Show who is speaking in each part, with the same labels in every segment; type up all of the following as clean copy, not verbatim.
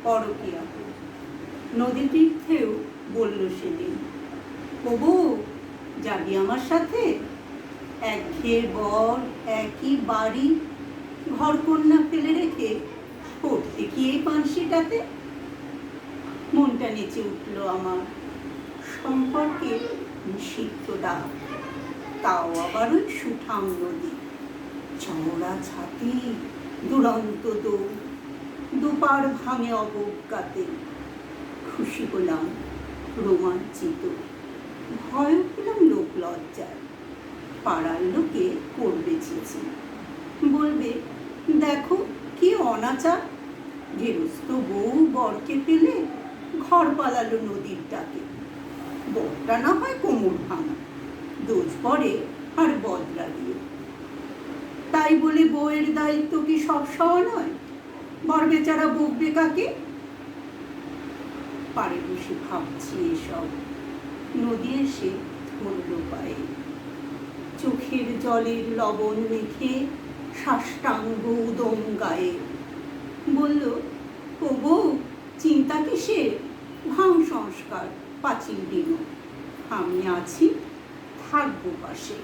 Speaker 1: পরকীয়া। নদী তীর্থেও বলল সেদিন, ওগো যাবি আমার সাথে? একঘেয়ে বর, একই বাড়ি, ঘরকন্যা ফেলে রেখে পড়তে কি এই পানসিটাতে? মনটা নেচে উঠল আমার, সম্পর্কে নিষিদ্ধ ডাক, তাও আবার ওই সুঠাম নদী, চওড়া ছাতি, দুরন্ত দৌড়, দুপার ভাঙে অবজ্ঞাতে। খুশি হলাম, রোমাঞ্চিত, ভয় পেলাম লোক লজ্জায়। পাড়ার লোকে করবে চেঁচি, বলবে দেখো কি অনাচার, গেরস্ত বউ বরকে পেলে ঘর পালালো নদীর ডাকে। বরটা না হয় কোমর ভাঙা, দোষ পড়ে আর বদলা দিয়ে। তাই বলে বউয়ের দায়িত্ব কি সব সওয়া নয়? বর বেচারা বকবে কাকে? পাড়ে বসে ভাবছি এসব, নদী এসে ধরল পায়ে, চোখের জলের লবণ মেখে সাষ্টাঙ্গ উদম গায়ে। বলল, ও বউ চিন্তা কিসের, ভাঙ সংস্কার পাঁচিল দিন, আমি আছি, থাকবো পাশে,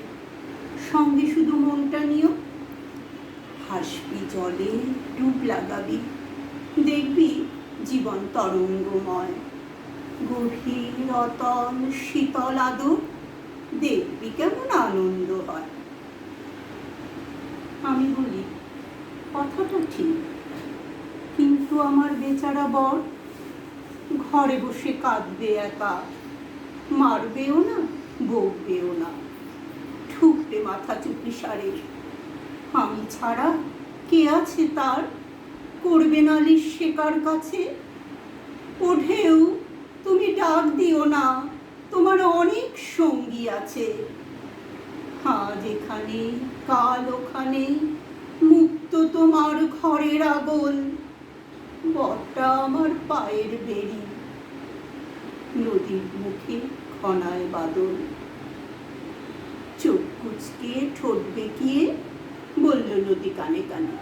Speaker 1: সঙ্গে শুধু মনটা নিও। হাসবি জলে, ডুব লাগাবি, দেখবি জীবন তরঙ্গময়, গভীর অতল শীতল আদর, দেখবি কেমন আনন্দ হয়। আমি বলি, কথাটা ঠিক, কিন্তু আমার বেচারা বর ঘরে বসে কাঁদবে একা, মারবেও না বকবেও না, ঠুকবে মাথা চুপি সারে। আমি ছাড়া কে আছে তার, করবে নালিশ সে কার কাছে? ও ঢেউ তুমি ডাক দিও না, তোমার অনেক সঙ্গী আছে। আজ এখানে কাল ওখানে, মুক্ত তোমার ঘরের আগল, বরটা আমার পায়ের বেড়ি। নদীর মুখে ঘনায় বাদল, চোখ কুচকে ঠোঁট বেঁকিয়ে বলল নদী কানে কানে,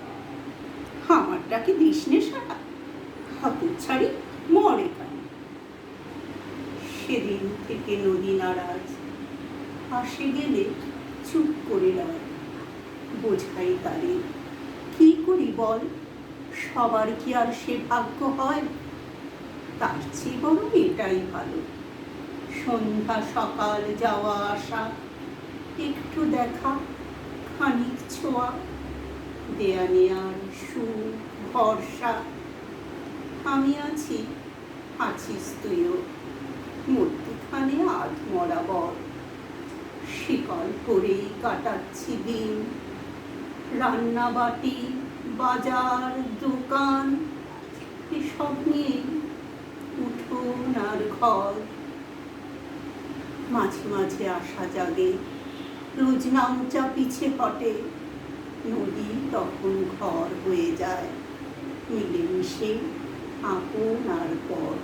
Speaker 1: আমারটাকে দিস নে সারা, হাতুর ছাড়ি মর এখানে। সেদিন থেকে নদী নারাজ, আসে গেলে চুপ করে রয়। বোঝাই তারে, কি করি বল, সবার কি আর সে ভাগ্য হয়? তার চেয়ে বরং এটাই ভালো, সন্ধ্যা সকাল যাওয়া আসা, একটু দেখা, খানিক ছোঁয়া, দেয়া নেয়ার সুখ ভরসা। আমি আছি, আছিস তুইও, মধ্যখানে আধ মরা বর। শিকল করেই কাটাচ্ছি দিন, রান্না বাটি, বাজার, দোকান, এসব নিয়ে উঠোন আর ঘর। মাঝে মাঝে আশা জাগে, রোজ নামচা পিছে হটে, নদী তখন ঘর হয়ে যায়, মিলেমিশে আপন আর পর।